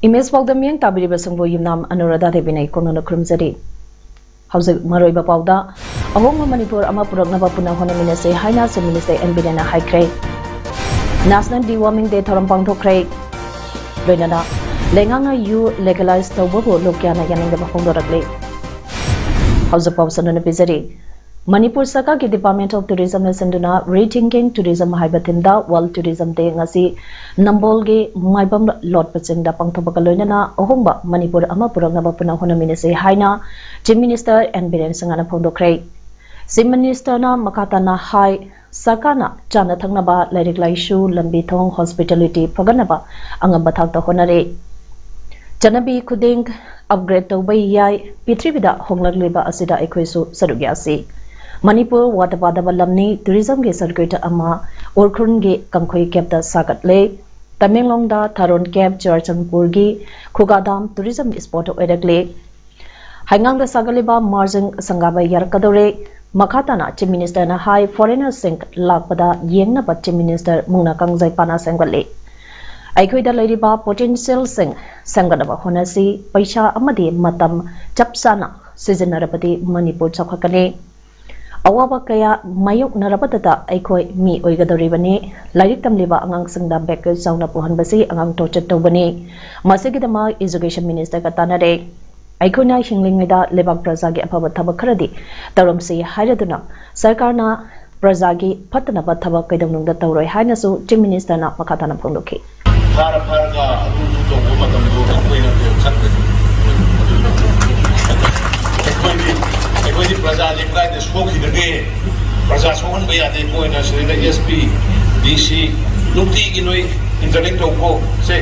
Image PAODAM yang tabiri basungbo yumnam Anuradha Devinai konono krumjari. Hauzik maroiba PAODA ahong Manipur ama puraknaba puna honaminase haina se Minister NBN haikre. National Deworming Day thoram pangthokre. Loinana lenganga yu legalize tawbo lokyana yaningda phongdorakle. Hauzik PAO sanana bizari. Manipur Sarkar ki Department of Tourism senduna rethinking tourism haibathimda World Tourism Day ngasi Nambol ge maibam lot pachingda pangthobaka loinana ohongba Manipur ama puraknaba puna honaminase haina Chief Minister and Biren sangana phongdokre. Chief Minister na makatana hai Sarkarna chana thangnaba lairik laishu lambi thong hospitality phaganaba angamba thakta honare. Janabi khuding upgrade tawbai yai Pithribida honglagliba asida ekhoisu sarugyasi. Manipur Watabadaba Lamni Tourism ge circuit ama Orkhun ge Kangkhoi Kepta Sagatle Tamenglong da Tharon Kep Charchangpur gi Khugadam Tourism Spot Oirakle Hangang da Sagaliba Marjing Sangaba Yarkadore Makhatana Chief Minister na High Foreigner Sing Lakpada Yengna ba Chief Minister Mungna Kangjai Pana Sangale Aikhoida Lairiba Potential Sing Sangadaba Honasi Paisha Amadi Matam Chapsana Seasonarapati Manipur Chakhakane Awaba kaya mayok narapatata aikoi mi oigadoribani lairik tamliba angang singda bekel sauna puhanbasi angang torture tawbani masigidama education minister katanare aikona hinglingida lebak prajagi apaba thabak kharadi tawramsi hairaduna sarkarna prajagi phatnaba thabak kaidonungda tawroi hainasu chief minister na makhatana phongdoki pharaga adudu to matamdo koina to chakre Ekoi praja likai de skoki de praja sohon baya de ko na srida SP DC nukti gi noi internet to ko se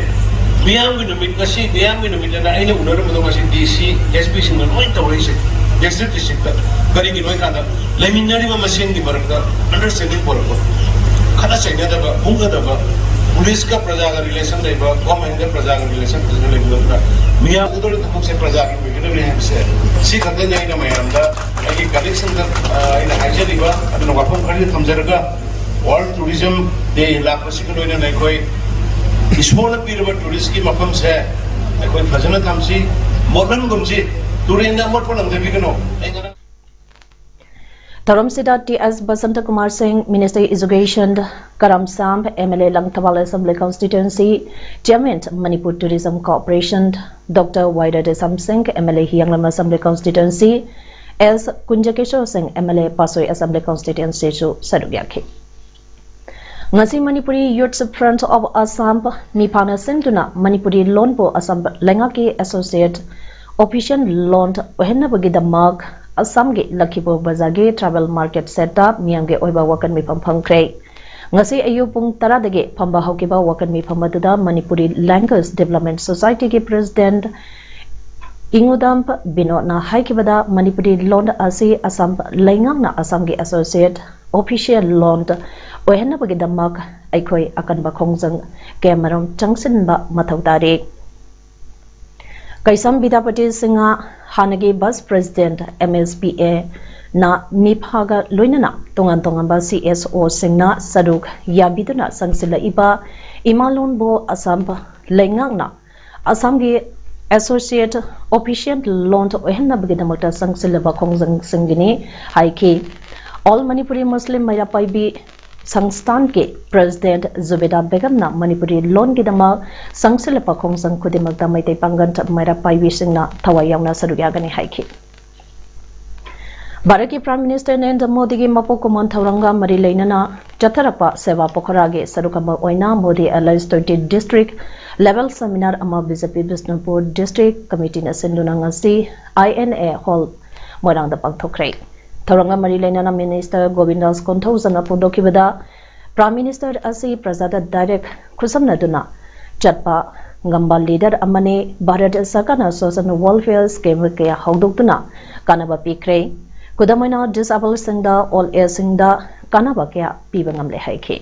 biang mi numit kasi biang mi numit na aina unor mo kasi DC SP sing noi to rise district district gari gi noi kada leminari ma machine di barakda understanding por ko khana chaina da ba bunga da ba police का प्रजा का relation नहीं बा government का प्रजा का relation किसने ले बोलता मियां उधर तो कुछ से प्रजा की विकल्प नहीं है से सी करते नहीं ना मैं अंदर ये कलेक्शन का इन हाइजे दिवा अभी लोग अपन करिए थमजरगा वर्ल्ड टूरिज्म डे लाख पसी को लोग नहीं कोई इसमोल पीरियड टूरिस्ट की मकम से कोई फजना थमसी मॉडर्न गुमसी टूरिज्म मत पर लंबे भी कनो Taramsida T.S. Basanta Kumar Singh, Minister of Education, Karam Samp, MLA Langthawal Assembly Constituency, Chairman Manipur Tourism Corporation, Dr. Waida Desam Singh, MLA Hyanglam Assembly Constituency, S. Kunjakeshwar Singh, MLA Pasoi Assembly Constituency, Sadugyaki. Ngasi Manipuri Youth Front of Assam, Mipana Sinduna, Manipuri Lonpo Assam Lengaki Associate, Official Loan, Ohenabagida Mark, Assam ge Lakhipo Bazage Travel Market Setup Miamge Oiba Wakan Mi Pampangkre. Ngasi ayu pung taradage Pamba Hokiba Wakan Mi Pamaduda Manipuri Language Development Society ge President Ingudamp Binod na Haikibada Manipuri Lond Asi Assam Laingam na Assam ge Associate Official Lond Ohenna Bagidamak Aikoi Akan Bakongjang Kemarong Changsin Ba Matautare. Kaisam Bidapati Singa Hanagi Bus President MSPA na Miphaga Loinana Tongan ba CSO Singna Saduk Yabiduna Sangsila Iba Imalon Bo Assam Lengang na Assam gi Associate Official Lont Ohenna Bagidamata Sangsila Bakongjang Singini Haiki All Manipuri Muslim Mayapai bi Sangstan ke President Zubeda Begum na Manipuri Lon gidama Sangsila Pakongsang Kudimagda Maitay Pangan Mayra Paiwising na Tawayang na Sarugyagani Haiki. Baraki Prime Minister Narendra Modi gi Mapokuman Tauranga Marilaina na Jatarapa Seva Pokharage Sarukamba Oina Modi Allies 20 District Level Seminar ama BJP Bisnupur District Committee na Sindunanga si INA Hall Morang da Pangthokre. Tauranga Marilaina na Minister Govindas Konthozana Pondokibada Prime Minister Asi Prasada Direct Kusamna Duna Chatpa ngamba leader amane Bharat Sarkarna social welfare scheme kaya hawdokuna kanaba pikre kudamoina disabled singda all age singda kanaba kaya piba ngamle haike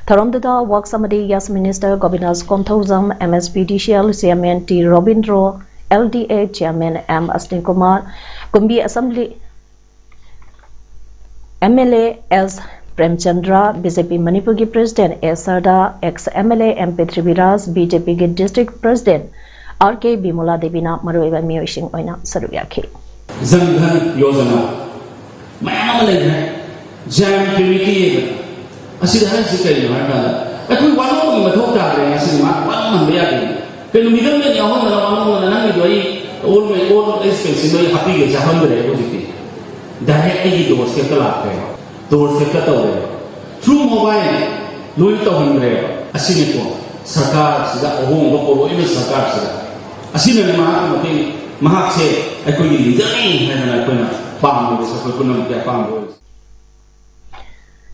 tharomda work samadi Yes Minister Gobinas Konthozam MSPDCL Chairman T Robindro LDA Chairman M Astin Kumar Kumbi Assembly MLA S Premchandra BJP Manipur ki President S Sarda ex MLA MP Triviras BJP ki District President RK Bimola Devina Maroiba Miyosing Oina Saruyaki Zanghan Yojana Mayam Lena Jam Committee Asidahan Sikari Markala Aku Wano Matota Asima Wan Mayadi Can we don't get Yawan and Nani Doi all my own expenses very happy as 100 positive Directly doors kept a lot doors kept away through mobile Louis Tohindre Asinipo Sakar Sida Home Local Image Sakar Sida Asina Mahamati Mahatse I could easily and I couldn't farm with the Sakuna farm.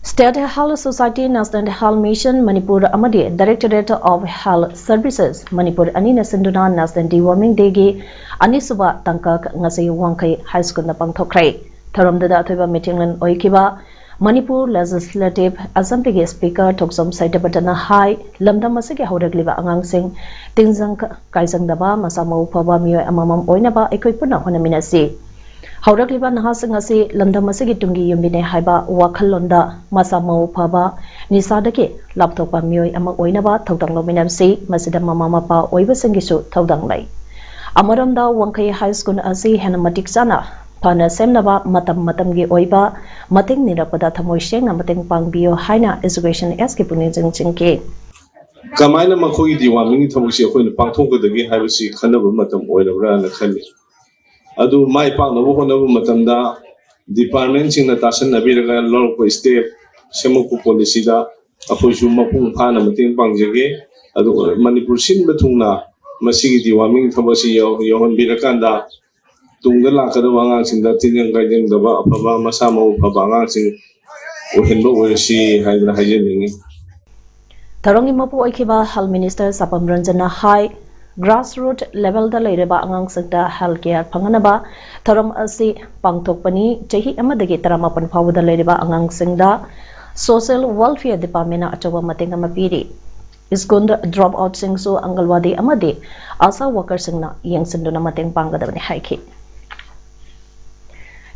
State Health Society National Health Mission Manipur Amadi Directorate of Health Services Manipur Anina Sinduna National Deworming Degi Anisuba Tankak Ngasi Wangkai High School na Pangthokrai Tharomda Athiba meeting lan oikiba Manipur Legislative Assembly Speaker Toksom Saitabatana High Lamdam Masigi Haudagliba Angang Sing Tingzang Kaisang Daba Masamo Paba Mio Amamam Oinaba Equipuna Honaminasi Haudagliba Nahasing Asi Lamdam Masigi Tungi Yumbine Haiba Wakalonda Masamo Paba Nisadaki Laptopa Mio Ama Oinaba Totang Lominamsi Masida Mamapa Oiba Singisu Todang Lay Amaramda Wangkai High School Asi Hanamatik Sana Pana Semnaba Matam gi Oiba Mating Nirapada Tamoisheng Mating Pangbio Haina Education Eskipuni Jingke Kamaina Makoi Diwaming Tamoshi when Pangtonga the Gay Havasi Kanaba Matam Oilabra and Kali Adu my Pangabo Matamda Departments in the Tassan Nabira Lorco State Semoku Policida Aposhu Mapung Pana Mating Pangjage Adu Manipur Sin Batuna Masigi Diwaming Tamasi Yohan Birakanda Tungala Kadawang Sing that Tinan Guiding the Papa Masamo Papa Sing Uhinbo will see Hygiene. Tarongi Mapu Oikiba Health Minister Sapam Ranjana High Grassroots level the Ladeba Angang Santa Healthcare Panganaba Taram Asi Pangtokpani Jahi Amadagi Taramapan Power the Ladeba Angang Singda Social Welfare Department Achawa Matinga Mapiri Iskund Dropout Singsu Angalwadi Amadi Asa Worker Singna Yang Sinduna Mating Pangadavani Haiki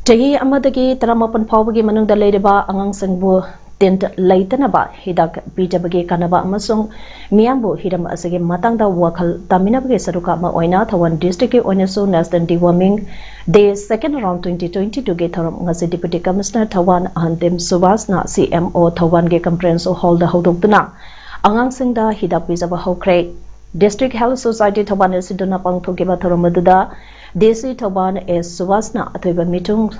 Jahi Amadagi Taramapan Pawagi Manung the Ladeba Angang Singbu Tint Laitanaba Hidak Bijabagi Kanaba Amasung Miambu Hidam Asagi Matanga Wakal Taminabagi Sarukama Oina Tawan District Oinasu Nasdan Deworming Day 2nd round 2020 to get Ngasi Deputy Commissioner Tawan Ahantim Subasna CMO Tawan Ge Comprehensive Hall the Hodukduna Angang Singda Hidak Bijaba Hokre District Health Society Tawan Siduna Pangtogiba Toromaduda DC Tawan is Subasna Atiba Mitung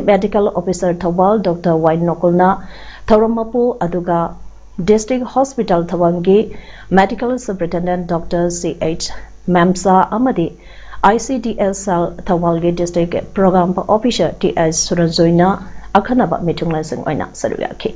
Medical Officer Tawal Dr. Wine Nokulna Tauromapu Aduga District Hospital Tawangi Medical Superintendent Dr. C.H. Mamsa Amadi ICDS Cell Tawalgi District Program Officer T.S. Suranzoina Akanaba Mitunglansing Oina Saruyaki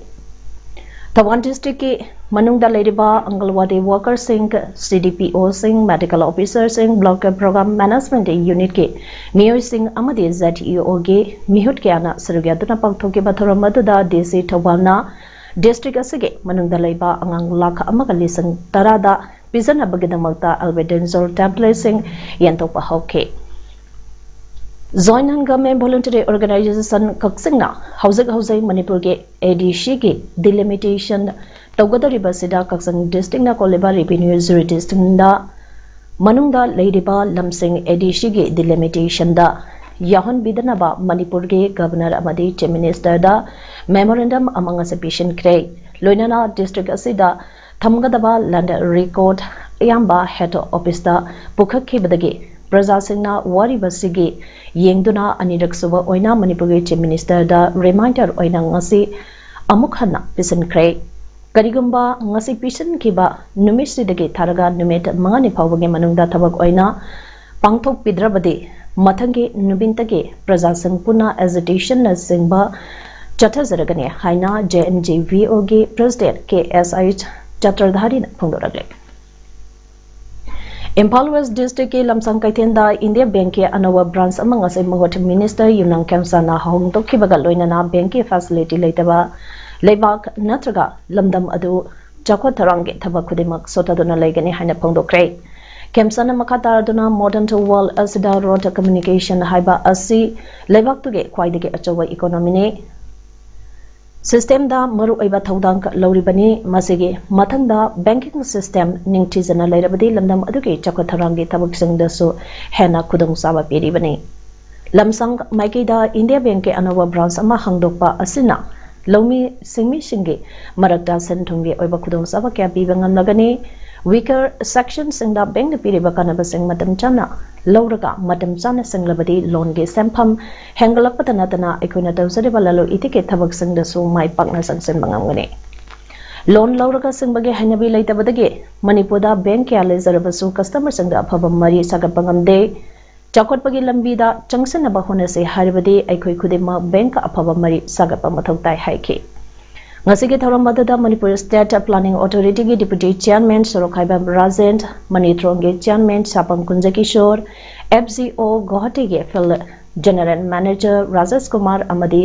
Tawan District Manungda Ladiba Angalwadi Worker Sing CDPO Sing Medical Officer Sing Block Program Management Unit Ki Mio Sing Amadi ZEO Ge Mihut Kiana Sarugyaduna Pangtoki Bathoramada DC Tawana District Asige Manungda Laiba Angang Laka Amagalisang Tarada Pizana Bagidamagta Albedenzol Tablet Sing Yantopa Hoke Zoinan Government Voluntary Organization Kakching Housing Manipur Ge ADC Ge Delimitation Togada Ribasida Kakching District na Koleba Revenue District da Manungda Ladiba Lamsing ADC Ge Delimitation da Yahan Bidanaba Manipur Ge Governor Amadi Chief Minister da Memorandum among a patient Cray Loinana District Asida Thamgadaba Land Record Yamba Head Office da Bukaki Badagi Prajasingna Wari Basigi Yengduna Aniraksuba Oina Manipur Chief Minister da Reminder Oina Ngasi Amukhana Pisan Cray Karigumba Ngasi Pisan Kiba Numisidagi Taraga Numit Mangani Pawagi Manungda Tabak Oina Pangtok Pidrabadi Matangi Nubintagi Prajasing Puna Agitation Singba Chatazaragani Haina JNJVOG President KSI Chatradhari Pungoragli Impal West District ke lamsang kaitenda India Bank ke anawa branch amang asai mahot Minister Yunang Kemsana hong tokki bagal loinana bank ke facility leitaba leibak natraga lamdam adu jakwa tharang ke thaba khudimak sotaduna leigani haina phongdokre Kemsana makata aduna modern to world asida road communication haiba asi leibak tuge khwaidege achowa economy ne System da maru aiba thaudang lauribani masige mathangda banking system ningthijana lairabadi lamdam aduge chakotharangi thabaksing da su hena khudong saba peribani lamsang maikida India Bank ke anawa branch ama hangdokpa asina lomi singmi singi marakta senthungge oiba khudong saba kya pibangam lagani weaker section singda bank ni piriba kanaba sing matam chana lauraga matam chana singlabadi loan ge sempham hengalak patana tana ekoina tawsari balalo itike thabak sing da su mai pakna sangsen bangam loan lauraga singbage hanabi leitabadage Manipur da bank ya lezarabasu customer singda phaba mari sagat bangam de chakotpagi lambi da changsen ba hone se haribadi aikoi khudima bank aphaba mari sagat pa mathau tai haike Ngasige thoram madada Manipur State Planning Authority ke Deputy Chairman Sorokhaiba Rajan Manitrong ke Chairman Sapam Kunjakishore FCO Guwahati ke Field General Manager Rajesh Kumar Amadi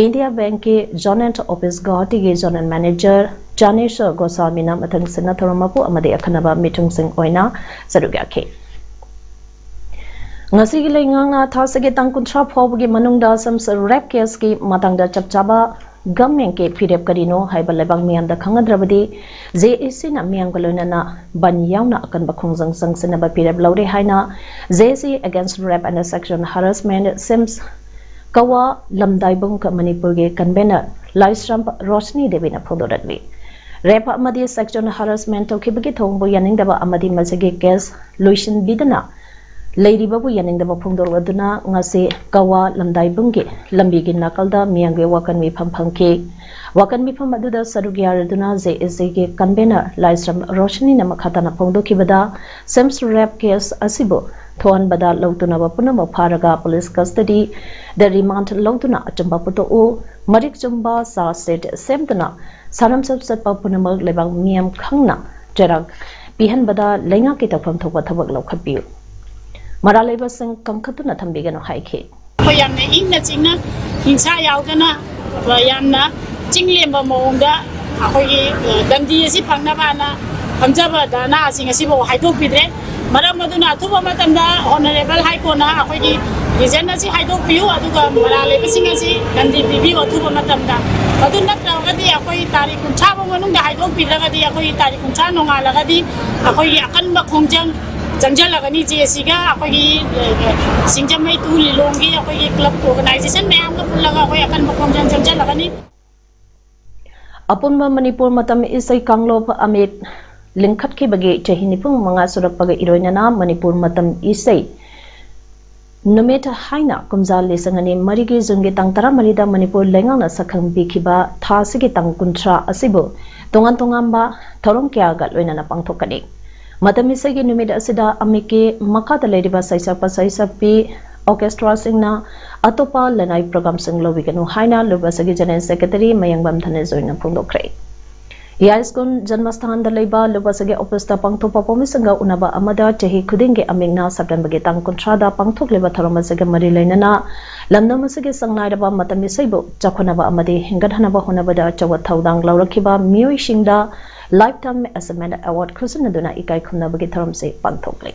India Bank ke Joint Office Guwahati ke Joint Manager Janesh Goswamina mathang sina thoramapu amadi akhanaba mitung sing oina sarugya ke Ngasige lenga thasage tangkuntra phobgi manungda sams rap case ki matangda chapchaba Government ke pirep karino haiba lebang miyam da khangadrabadi JAC na miyam galonana ban yauna akan bakhongjang sangsana ba pirep laure haina JAC against rape and sexual harassment sims kawa lamdai bung ka Manipur ge convener Laisram Roshni Devi na phodoratwi rape amadi sexual harassment tokibagi thongbo yaning daba amadi masage case loishin bidana Lady Babu Yaning the Mapungdor Waduna, Ngase, Kawa, Lamdai Bungi, Lambigi Nakalda, Miange Wakan Mi Pampanke, Wakan Mi Pamaduda, Sarugiaraduna, Zege, Convener, Laisram Roshni Namakatana Pondo Kibada, Sems Rap Case Asibo, Tuan Bada Lotuna Wapunama Paraga Police Custody, the remand Lotuna Chambaputo O, Marik Jumba, Sa said Semtana, Saram Subset Papunama Lebang Miam Kangna, Jerag, Pihan Bada, Lenga Kita from Topatawak Lokapu. Maraleba sing kamkatuna thambigano haike yamna ingna chingna hinsa yaudana yamna chinglemba mongda akhoi damdi asi phangna bana hamjaba dana sing asi bo haidok bidre maram maduna thuba matamda honorable high court na akhoi region asi haidok piu aduga maraleba sing asi damdi bibi thuba matamda adun natragadi akhoi tarikh 3 ba manungda haidok bidragadi akhoi tarikh 3 nonga lagadi akhoi akan ba khongjang Janjalagani JSC ga akogi singjamai tu lilongi akogi club organization mayam ga pullaga akoi akan bakom janjalagani Apunma Manipur matam isai kanglop amit lingkhat ke bagi chahinipung manga surak paga iroinana Manipur matam isai numeta haina kumjal lesangani marigi zungi tangtara marida Manipur lengang na sakhang bikiba thasigi tangkuntra asibo tongan tongamba thorong kya gal loinana pangthokani Matamisagi numid asida amike makata leriba saisapi orchestra singna atopa lanai program sing lobiganu haina lubasagi general secretary mayangbam thane joina phungdokre Yaiskun Janmasthan da leiba lubasagi office ta pangthopa pomisanga unaba amada chahi khudinge amingna September ge tangkuntra da pangthok leba thoromasage mari leinana lamnamasage sangnai raba matamisaibo chakhonaba amade hingadhanaba honabada chawat thaudang laurakiba miyoi singda Lifetime Achievement Award Khusanaduna Ikai Khumna Bagi Tharam se Pangthokle.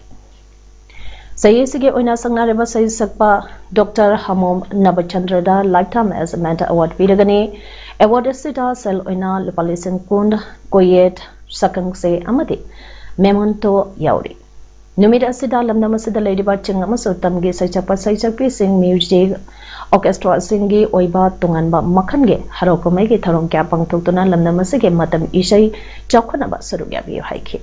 Sayesige Oina Sangnareba Say Sakpa Dr. Hamom Nabachandra da Lifetime Achievement Award Vidagani Award Sita Sel Oina Lupalisin Kund Koyet Sakang se Amati Memento Yauri. Numida Sida Lamnamasida Lady Baching Amaso Tamgi Saichapa Sing Music Orchestra Singi Oiba Tunganba Makange Harokomegi Tharong Kya Pangtokuna Lamnamasige Matam Ishai Chokhanaba Sarugyabi Haiki.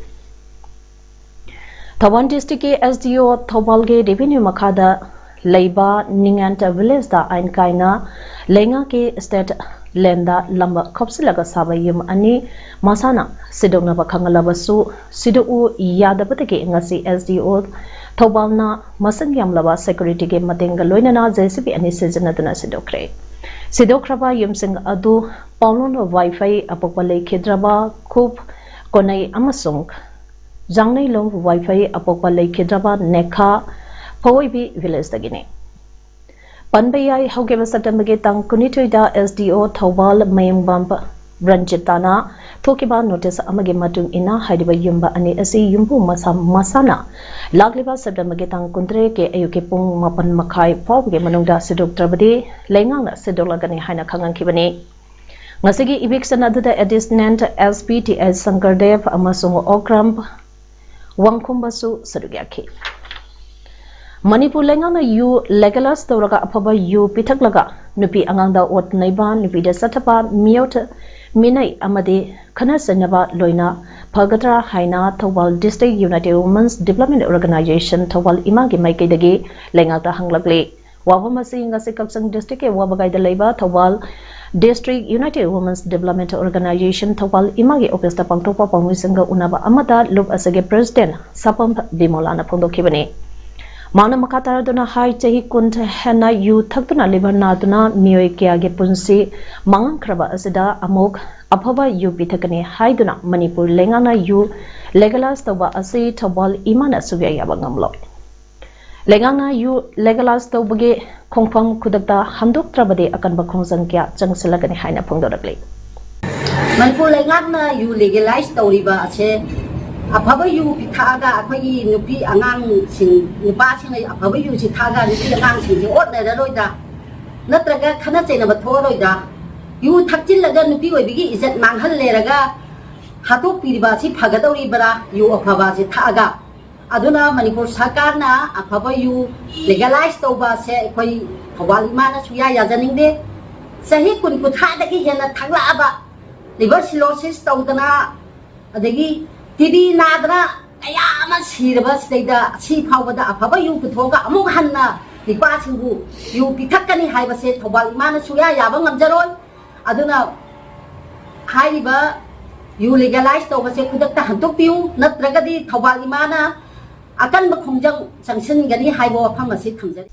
Thawan District SDO Thobalge Revenue Makada Leiba Ninganta Village da Ainkaina Lenga ke State Lenda Lamba Kopsilaga Sabayum Ani Masana Sidona Bakangalabasu Sidu Yadapatake Ngasi SDO Thobalna Masangyam Lava Security Game Matinga Loinana JCB and Sejanatana Sidokre. Sidokraba Yumsing Adu Paulon Wi-Fi Apopale Kidraba Kup Konai Amasung Jangnai Long Wi-Fi Apopa Lekidraba Nekha Poibi Village Dagini. Panbayai Hogeva September Tang Kunituida SDO Tawal Mayang Bump Ranjitana Tokiba notice Amagi Matung Ina Haidiba Yumba Ani Asi Yumbu Masana Lagliba September Tang Kundre Ke Ayukipung Mapan Makai Pawge Manungda Siduk Trabadi Lengang Sidolagani Haina Kangan Kibani. Ngasigi eviction aduda additionant SPTS Sankardev amasung Okram Wangkumbasu Sadugyaki. Manipur Lengana yu legalas Toraga Apaba yu Pitaglaga Nupi Anganda Ot Naiba Nupi de Satapa Miota Minai Amadi Kanasanaba Loina Pagatra Haina Tawal District United Women's Development Organization Tawal Imagi Maikidagi Lengata Hanglagli Wawamasi Ngasi Kakching District Wabagai de Labor Tawal District United Women's Development Organization Tawal Imagi Opesta Pangtopa Pangisanga Unaba Amada Lup Asage President Sapam Bimolana Pondokibani. Mana Makatara Duna Hai Chahi Kunt Hena Yu Taktuna Libana Duna Mioy Kiage Punsi Mangan Kraba Asida Amok Apaba Yu Bitakani Haiduna Manipur Lengana Yu Legalas Tawba Asi Tawal Imana Suvya Yabangamlo. Lengana yu legalas tawbage khongpham khudakta handok trabade akan bakhong sangkya changsilagani haina phongdorakle Manipur lengana yu legalize tawriba ache apaba yu pithaga akhoi nupi angang sing nupa sing apaba yu si thaga nupi angang sing ot na roida natraga khana chena ba thoroida yu thakchillaga nupi oibigi izat manghal leraga hatok piriba si phagadori bara yu apaba si thaga aduna Manipur Sarkarna apaba yu legalize tawba se koi thawal imana suya yajaningde sahi kun kuthadagi hena thagla aba liver cirrhosis tawdana adagi TB nadra aya ama sirba seida si phawbada apaba yu puthoga amuk hanna lipa singu yu pithakani haiba se thawal imana suya yaba ngamjaroi aduna haiba yu legalize tawba se khudakta hantok piu natragadi thawal imana akan bakhongjang sanction gani haibo phamasi thamjari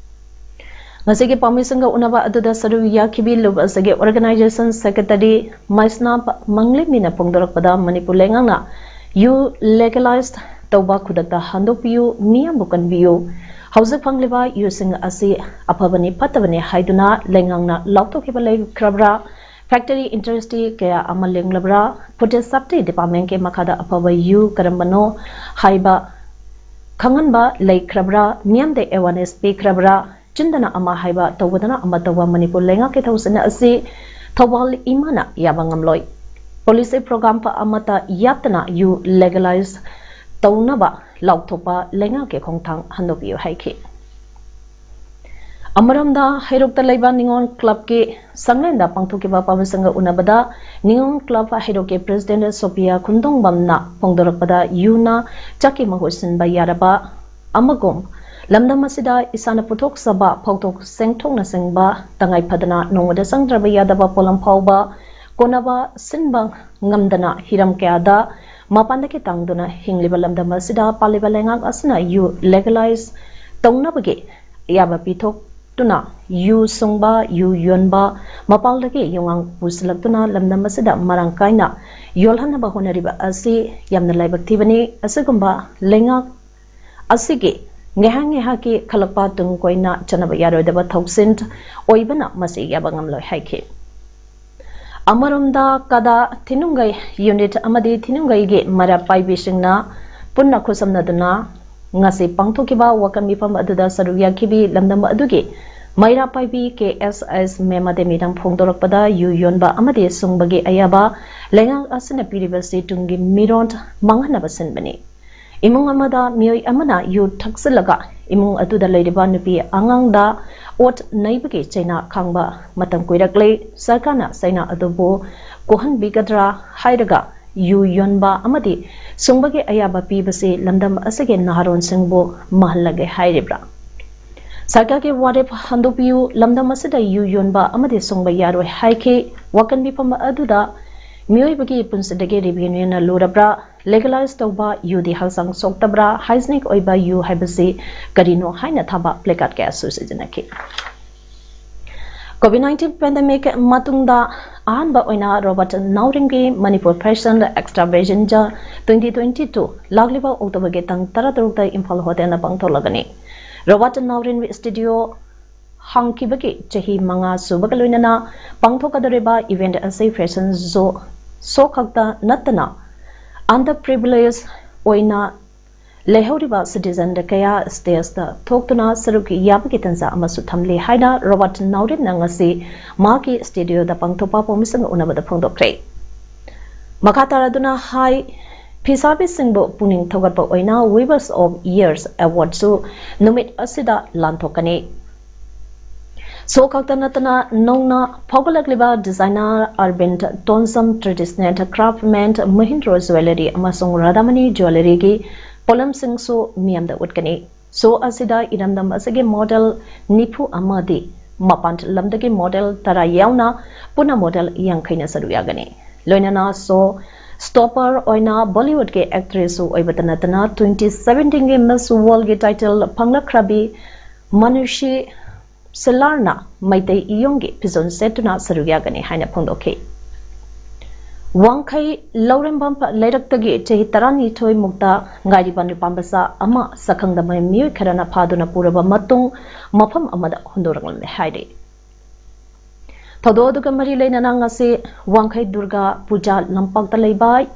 Ngasigi Pamisanga Unaba Aduda Saru Yakibi Lub Asage Organization Secretary Maisna Manglimina Pongdorakpada Manipur Lengana yu legalized Tawba Kudata Handopiu Miam Bukan Biu House Pangliba using Asi Apabani Patavani Haiduna Lengana Lauto Kibale Krabra Factory Industry Kaya Amaling Labra Pute Sapti Department Ke Makada Apaba yu Karambano Haiba Kanganba Lake Krabra Miam de Ewanes P Krabra Chindana Ama Haiba Tawadana Amatawa Manipur Lenga Ketosana Asi Tawal Imana Yabangamloy Police Program Pa Amata Yatana yu legalize Taunaba Lautopa Lenga Ke Kongtang Handopiu Haiki Amaramda Hirukta Laiba Ningon Club Ke Sanglenda Pangtukiba Pamisanga Unabada Ningon Club Hiroke President Sophia Kundong Bamna Pongdorakpada Yuna Chaki Mahusin Bayaraba Amagum Lamdamasida Isana Putok Saba Pautok Sengtong na Sengba Tangay Padana Nongwada Sangdraba Yadaba Polam Pauba Konaba Sinbang Ngamdana Hiram Keada Mapandaki Tangduna Hingliba Lamdamasida Paliba Lengag Asna yu legalize Tongnabage Yaba Pitok Tuna yu Sungba yu Yonba Mapaldaki Yungang Puslagtuna Lamdamasida Marangkaina Yolhanaba Honariba Asi Yamna Laibaktivani Asagumba Lengag Asigi Ngehangehaki Kalapa Tungkoina Chanaba Yarodaba Thousand Oibana Masi Yabangamlo Haiki Amarumda Kada Tinungai Unit Amadi Tinungai Mara Pai Bishingna Punna Kusamnaduna Ngasi Pangtokiba Wakamipam Aduda Saruya Kibi Lamdam Adugi Maira Paibi KSS Mema de Midam Pongdorakpada Yu Yonba Amadi Sungbagi Ayaba Lengang Asana Piribasi Tungi Miront Manganabasin Bani Imung Amada Mioy Amana yu Taksilaga Imung Aduda Ladiba Nupi Angangda Ot Naibagi China Kangba Matam Kuidakle Sarkana Saina Adubo Kohan Bigadra Haidaga yu Yonba Amadi Sungbagi Ayaba Pibasi Lamdam Asage Naharon Singbo Mahallage Hairibra Sarkake Wadep Handopiu Lamdam Asada yu Yonba Amadi Sungba Yaro Haike Wakan Bipama Aduda Mioy Bagi Punsadage Reunion Lurabra legalize Tawba yu di Halsang Soktabra Haisnik Oiba yu Haibasi Garino Haina Thaba Plekat Gas Susijanaki COVID-19 pandemic Matungda ahanba oina Robert Nauringi Manipur Fashion Extravaganza 2022 lagliba October ge tang 13 Imphal Hotel na pangtholagani Robert Naurin Studio hangkibagi chahi manga subagaloinana pangthokadariba event ase fashion so khakta natana underprivileged oina lehoriba citizen da kaya stage da thoktuna saruki yabagi tanza amasu thamle haina Robert Naurin nangasi maki studio da pangthopa pomisang unabada phongdokre makataraduna hai Pisabi singbo puning thogatpa oina Weavers of Years Award su numit asida lanthokani so kaktanatana nongna phogolagliba designer urban tonsam traditional craftsman Mahindra jewelry amasung Radhamani jewelry gi polam sing so miyamda utkani so asida iramdam asage model nipu amadi mapant lamdagi model tara yauna puna model yankhaina saruyagani loinana so stopper oina Bollywood ke actress oibatanatana 2017 ge Miss World ge title phanglakrabi Manushi Selarna Maitei Iyongge Pizon Setuna Sarugagani Haina Pondoke Wangkai Laurembam Ledaktage Tehi Tarani Toy Mukta Ngadi Bandu Pambasa Ama Sakang the Miu Karana Paduna Puraba Matung Mapam Amada Hondorangal Haide Todo Gamari Lenangase Wangkai Durga Puja Lampak the Lebai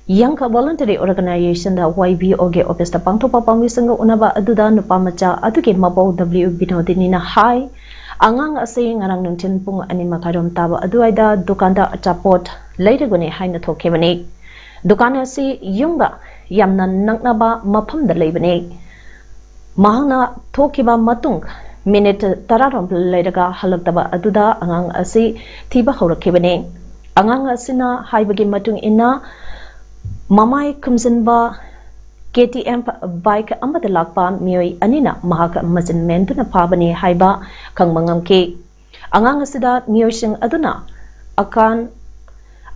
Yanka voluntary organization the YBOG office the Pangtopa Pamisanga Unaba Aduda Nupamacha Aduke Mabo W Binodinina High Angang a saying Arang Nuntin Pung Anima Karam Taba Aduida Dukanda Chapot later Gune Haina Tokemani Dukana si Yunga Yamna Nangnaba Mapam the Labane Mahana Tokiba Matung Minute Tararam Ledaga Halaktaba Aduda Angang Asi Tiba Horakibane Angang Asina Haibagi Matung Ina Mamai Kumzinba KTM bike amada lakpa mioi anina mahaka mazin mentuna pabani haiba kangmangam ke angang asida miosing aduna akan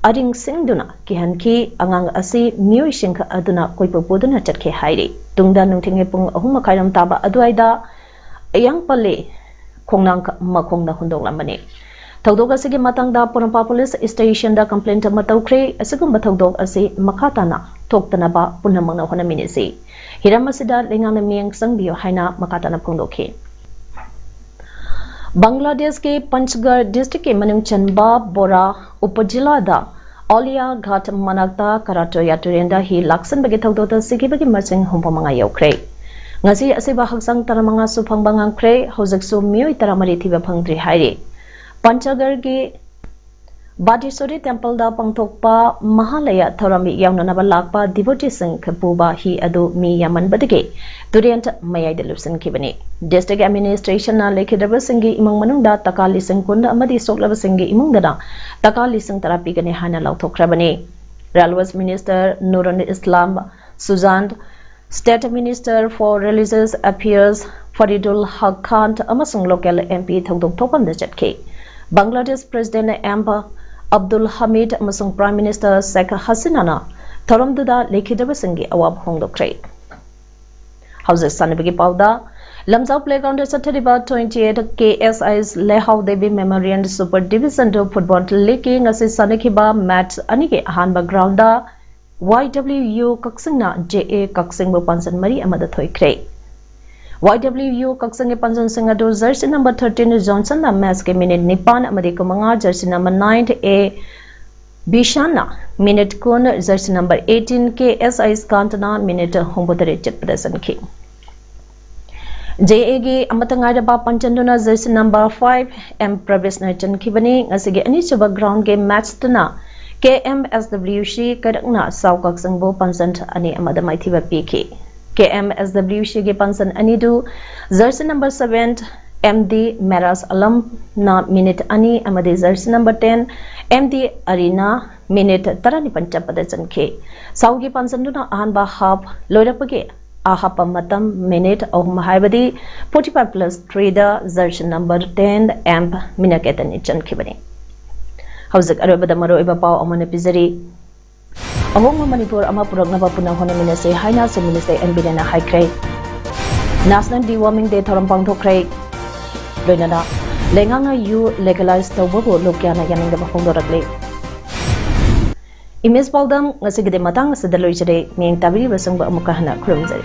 aring singduna kihan ki angang asi miosing aduna koipo poduna chatke hairi tungda nungtinge pung ahuma kairam taba aduaida yang pale kongnang makongna hundong lamane Tawdog asigi matangda Purampa Police Station da complaint matawkre asigum batawdog asi makatana toktana ba punamangna hona minisi hiramasida lengana miyang sangbiyo haina makatana phongdokhe Bangladesh ke Panchgarh district ke Manungchanba Bora Upajila da Olia Ghat Manakta Karato Yaturenda hi laksan bagi tawdota sigi bagi masing humpamanga yaukre ngasi asiba haksang taramanga supangbangang kre hozaksu miyo taramari thiba phangdri haire Panchagar ke Badisori Temple da Pangthokpa Mahalaya Tharami Yaunanaba Lakpa Devotee Singh Kapuba hi adu mi yaman badage Durient Mayai de Lusin Kibani District Administration na Lekidaba Singhi Imang Manungda Takali Singh Kunda Amadi Soklaba Singhi Imungdana Takali Singh Tarapi Gane Hana Lauthokrabani Railways Minister Nurul Islam Suzand State Minister for Religious Affairs Faridul Haq Khan amasung local MP Thongdok Thopan da Chatke Bangladesh President Amber Abdul Hamid amasung Prime Minister Sheikh Hasina Tharamduda Lekhidaba Singhi awab hongdokre Houses Sanabigi Pauda Lamzau Playground Saturday 28 KSI's Lehau Devi Memorial Super Division to Football League ngasi Sanakiba match anige hanba ground da YWU Kakching na JA Kakching bu pansan mari amada thoikre YWU Kakching Panjan Singado jersey number 13 Johnson na match ke minute Nipan amadi kumanga jersey number 9 A Bishana minute kun jersey number 18 KSI Skantana minute hombodare chatprasan ki JAG amatanga ba panchanduna jersey number 5 M Pravesh Nachan kibani ngasige ani suba ground game match tuna KMSWC kadakna Sau Kakching bo pansan ani amada maithiba PK KMSWC ge pansan anidu jersey number 7 MD Meras Alam na minute ani amade jersey number 10 MD Arena minute tarani panchapadan ke saugi pansanduna ahanba half loirapage ahapa matam minute ahum haibadi 45 plus 3 da jersey number 10 amp minaketan ichan khibani hausak arobada maro iba pau amana pizari Ahong Manipur ama puragna punang hona minase haina so minase NBN high National Deworming Day thoram pangthokre loinana Lengang yu legalize tawbo lokyana yaning da hongdorakle. Image PAODAM ngasigide matang sa daloy jade miyang tabiri basang ba amukahana krumzari.